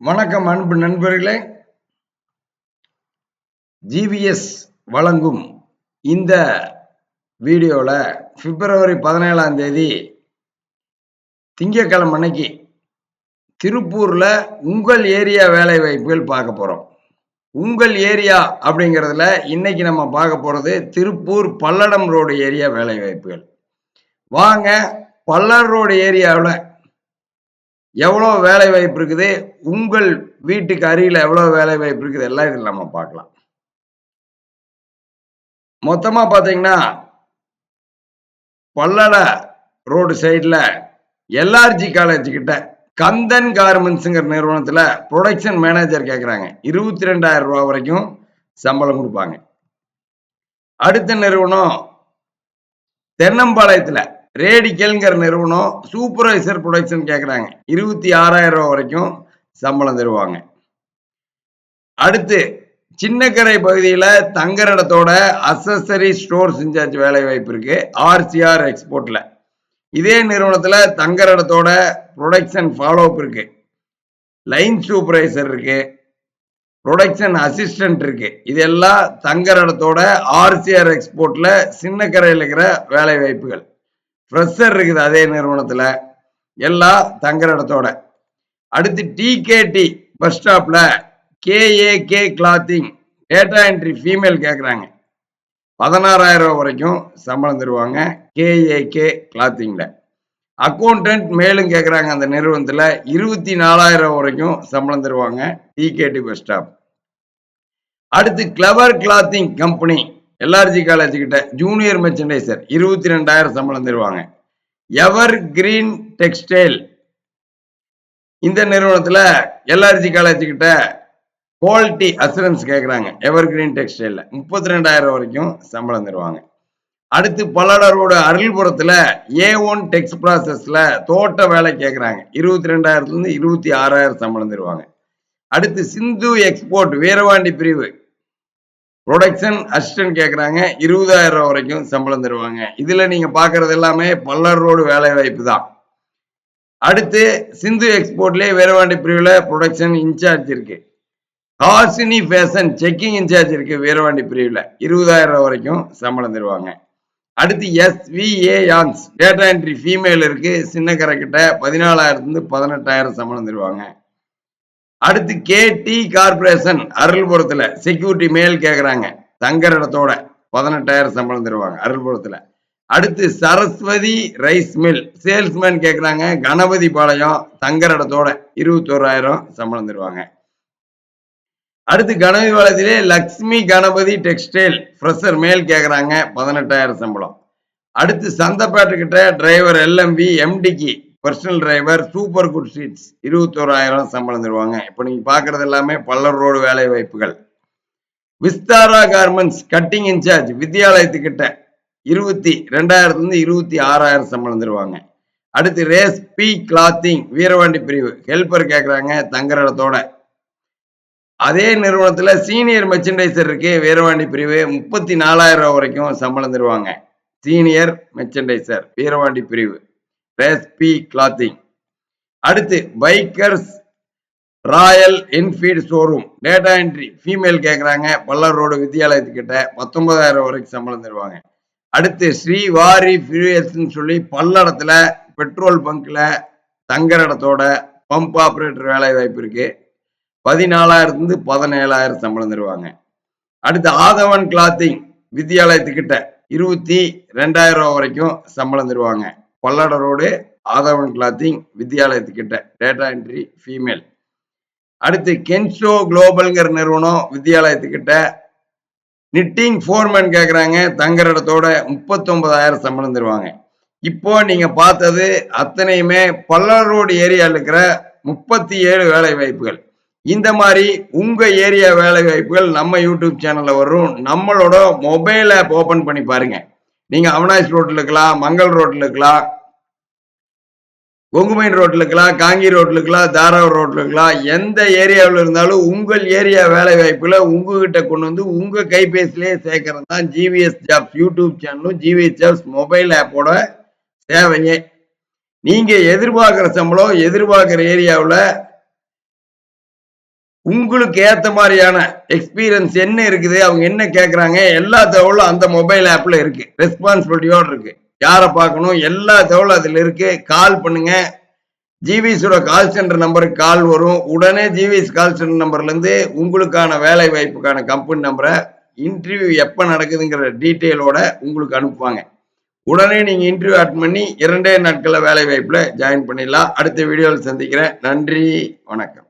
வணக்கம் அன்பு நண்பர்களே. ஜிவிஎஸ் வழங்கும் இந்த வீடியோல பிப்ரவரி 17 திங்கட்கிழமை அன்னைக்கு திருப்பூர்ல உங்கள் ஏரியா வேலை வாய்ப்புகள் பார்க்க போறோம். உங்கள் ஏரியா அப்படிங்கிறதுல இன்னைக்கு நம்ம பார்க்க போறது திருப்பூர் பல்லடம் ரோடு ஏரியா வேலை வாய்ப்புகள். வாங்க, பல்லடம் ரோடு ஏரியாவில் எவ்வளோ வேலை வாய்ப்பு இருக்குது, உங்கள் வீட்டுக்கு அருகில் எவ்வளோ வேலை வாய்ப்பு இருக்குது, எல்லாம் இதில் நம்ம பார்க்கலாம். மொத்தமா பாத்தீங்கன்னா பல்லட ரோடு சைட்ல எல்ஆர்ஜி காலேஜ் கிட்ட கந்தன் கார்மெண்ட்ஸ்ங்கிற நிறுவனத்துல ப்ரொடக்ஷன் மேனேஜர் கேட்கறாங்க. 22,000 ரூபாய் வரைக்கும் சம்பளம் கொடுப்பாங்க. அடுத்த நிறுவனம் தென்னம்பாளையத்துல ரேடிக்கல்ங்கிற நிறுவனம் சூப்பர்வைசர் ப்ரொடக்ஷன் கேட்கறாங்க. 26,000 ரூபாய் வரைக்கும் சம்பளம் தருவாங்க. அடுத்து சின்னக்கரை பகுதியில தங்குற இடத்தோட அக்சஸரி ஸ்டோர்ஸ் இன்சார்ஜ் வேலை வாய்ப்பு இருக்கு. ஆர்சிஆர் எக்ஸ்போர்ட்ல இதே நிறுவனத்துல தங்குற இடத்தோட ப்ரொடக்ஷன் ஃபாலோ அப் இருக்கு. லைன் சூப்பர்வைசர் இருக்கு, ப்ரொடக்ஷன் அசிஸ்டன்ட் இருக்கு. இதெல்லாம் தங்குற இடத்தோட ஆர்சிஆர் எக்ஸ்போர்ட்ல சின்னக்கரையில் இருக்கிற வேலை வாய்ப்புகள். ஃப்ரெஷர் இருக்குது அதே நிறுவனத்துல, எல்லாம் தங்குற இடத்தோட. அடுத்து டிகேடி பஸ் ஸ்டாப்ல KAK clothing data entry female கேட்குறாங்க. 16,000 ரூபாய் வரைக்கும் சம்பளம் தருவாங்க கேஏகே கிளாத்திங்ல. அக்கௌண்டன்ட் மேலும் கேட்குறாங்க அந்த நிறுவனத்தில். 24,000 ரூபாய் வரைக்கும் சம்பளம் தருவாங்க டிகேடி பஸ் ஸ்டாப். அடுத்து clever clothing company LRG college கிட்ட ஜூனியர் மெர்ச்சன்டைசர் 22,000 சம்பளம் தருவாங்க. எவர் கிரீன் டெக்ஸ்டைல் இந்த நிறுவனத்தில் எல்ஆர்ஜி காலேஜ் கிட்ட குவாலிட்டி அசூரன்ஸ் கேட்குறாங்க. எவர் கிரீன் டெக்ஸ்டைல்ல 32,000 வரைக்கும் சம்பளம் தருவாங்க. அடுத்து பல்லட ரோடு அருள்புரத்துல A1 டெக்ஸ் ப்ராசஸ்ல தோட்ட வேலை கேட்குறாங்க. 22,000 26,000 சம்பளம் தருவாங்க. அடுத்து சிந்து எக்ஸ்போர்ட் வீரவாண்டி பிரிவு ப்ரொடக்ஷன் அசிஸ்டன்ட் கேட்குறாங்க. 20,000 ரூபாய் வரைக்கும் சம்பளம் தருவாங்க. இதுல நீங்க பாக்குறது எல்லாமே பல்லட ரோடு வேலை வாய்ப்பு தான். அடுத்து சிந்து எக்ஸ்போர்ட்லயே வீரவாண்டி பிரிவுல ப்ரொடக்ஷன் இன்சார்ஜ் இருக்கு. ஹாசினி ஃபேஷன் செக்கிங் இன்சார்ஜ் இருக்கு வீரவாண்டி பிரிவில். 20,000 ரூபாய் வரைக்கும் சம்பளம் தருவாங்க. அடுத்து SVAயான்ஸ் டேட்டா என்ட்ரி ஃபீமேல் இருக்கு சின்னக்கரை கிட்ட. 14,000 18,000 சம்பளம் தருவாங்க. அடுத்து KT கார்பரேஷன் அருள்புரத்துல செக்யூரிட்டி மேல் கேட்கறாங்க. தங்குற இடத்தோட 18,000 சம்பளம் தருவாங்க அருள்புரத்துல. அடுத்து சரஸ்வதி ரைஸ் மில் சேல்ஸ்மேன் கேட்கறாங்க. கணபதி பாளையம் தங்குற இடத்தோட 21,000 சம்பளம் தருவாங்க. அடுத்து கணபதி பாளையத்திலே Lakshmi Ganapathy textile fresher male கேட்குறாங்க. 18,000 சம்பளம். அடுத்து சந்தப்பேட்டை கிட்ட டிரைவர் LMB MDக்கு personal driver super good seats 21,000 சம்பளம் தருவாங்க. இப்போ நீங்க பாக்குறது எல்லாமே பல்லர் ரோடு வேலை வாய்ப்புகள். விஸ்தாரா கார்மெண்ட்ஸ் கட்டிங் இன்சார்ஜ் வித்யாலயத்துக்கிட்ட 22,000 26,000 சம்பளம் தருவாங்க. அடுத்து ரேஸ் பி கிளாத்திங் வீரவாண்டி பிரிவு ஹெல்பர் கேட்குறாங்க தங்குற இடத்தோட. அதே நிறுவனத்துல சீனியர் மெர்ச்சன்டைசர் இருக்கு வீரவாண்டி பிரிவு. 34,000 ரூபாய் வரைக்கும் சம்பளம் தருவாங்க. சீனியர் மெர்ச்சன்டைசர் வீரவாண்டி பிரிவு ரேஸ்பி கிளாத்திங். அடுத்து bikers Royal Enfield showroom data entry female கேட்குறாங்க. பல்லர் ரோடு வித்யாலயத்துக்கிட்ட 19,000 வரைக்கும் சம்பளம் தருவாங்க. அடுத்து ஸ்ரீவாரி ஃபியூயல்ஸ்ன்னு சொல்லி பல்லடத்துல பெட்ரோல் பங்க்ல தங்குற இடத்தோட பம்ப் ஆப்ரேட்டர் வேலை வாய்ப்பு இருக்கு. 14,000 17,000 சம்பளம் தருவாங்க. அடுத்து ஆதவன் கிளாத்திங் வித்யாலயத்துக்கிட்ட 22,000 ரூபாய் வரைக்கும் சம்பளம் தருவாங்க. பல்லட ரோடு ஆதவன் கிளாத்திங் வித்யாலயத்துக்கிட்ட டேட்டா என்ட்ரி ஃபீமேல். அடுத்து கென்சோ குளோபல்ங்கிற நிறுவனம் வித்யாலயத்துக்கிட்ட நிட்டிங் ஃபோர்மேன் கேட்குறாங்க. தங்குற இடத்தோட 39,000 சம்பளம் தருவாங்க. இப்போ நீங்க பார்த்தது அத்தனையுமே பல்லட ரோடு ஏரியாவில் இருக்கிற 37 வேலை வாய்ப்புகள். இந்த மாதிரி உங்க ஏரியா வேலை வாய்ப்புகள் நம்ம யூடியூப் சேனல்ல வரும். நம்மளோட மொபைல் ஆப் ஓபன் பண்ணி பாருங்க. நீங்க அவனாஸ் ரோட்ல இருக்கலாம், மங்கள் ரோட்ல இருக்கலாம், கொங்குமைன் ரோட்ல இருக்கலாம், காங்கி ரோட்ல இருக்கலாம், தாராவூர் ரோட்ல இருக்கலாம். எந்த ஏரியாவில் இருந்தாலும் உங்கள் ஏரியா வேலை வாய்ப்புல உங்ககிட்ட கொண்டு வந்து உங்க கைபேசியிலே சேர்க்கறது தான் ஜிவிஎஸ் ஜாப்ஸ் யூடியூப் சேனலும் ஜிவிஎஸ் ஜாப்ஸ் மொபைல் ஆப்போட சேவையே. நீங்க எதிர்பார்க்கிற சம்பளம் எதிர்பார்க்கிற ஏரியாவில் உங்களுக்கு ஏத்த மாதிரியான எக்ஸ்பீரியன்ஸ் என்ன இருக்குது, அவங்க என்ன கேட்கறாங்க, எல்லா தகவலும் அந்த மொபைல் ஆப்ல இருக்கு. ரெஸ்பான்சிபிலிட்டியோட இருக்கு. யாரை பார்க்கணும், எல்லா தகவலும் அதுல இருக்கு. கால் பண்ணுங்க. ஜிவிஸோட கால் சென்டர் நம்பருக்கு கால் வரும். உடனே ஜிவிஸ் கால் சென்டர் நம்பர்ல இருந்து உங்களுக்கான வேலை வாய்ப்புக்கான கம்பெனி நம்பரை, இன்டர்வியூ எப்ப நடக்குதுங்கிற டீட்டெயிலோட உங்களுக்கு அனுப்புவாங்க. உடனே நீங்க இன்டர்வியூ அட்டெண்ட் பண்ணி 2 நாட்கள்ல வேலை வாய்ப்புல ஜாயின் பண்ணிடலாம். அடுத்த வீடியோவில் சந்திக்கிறேன். நன்றி, வணக்கம்.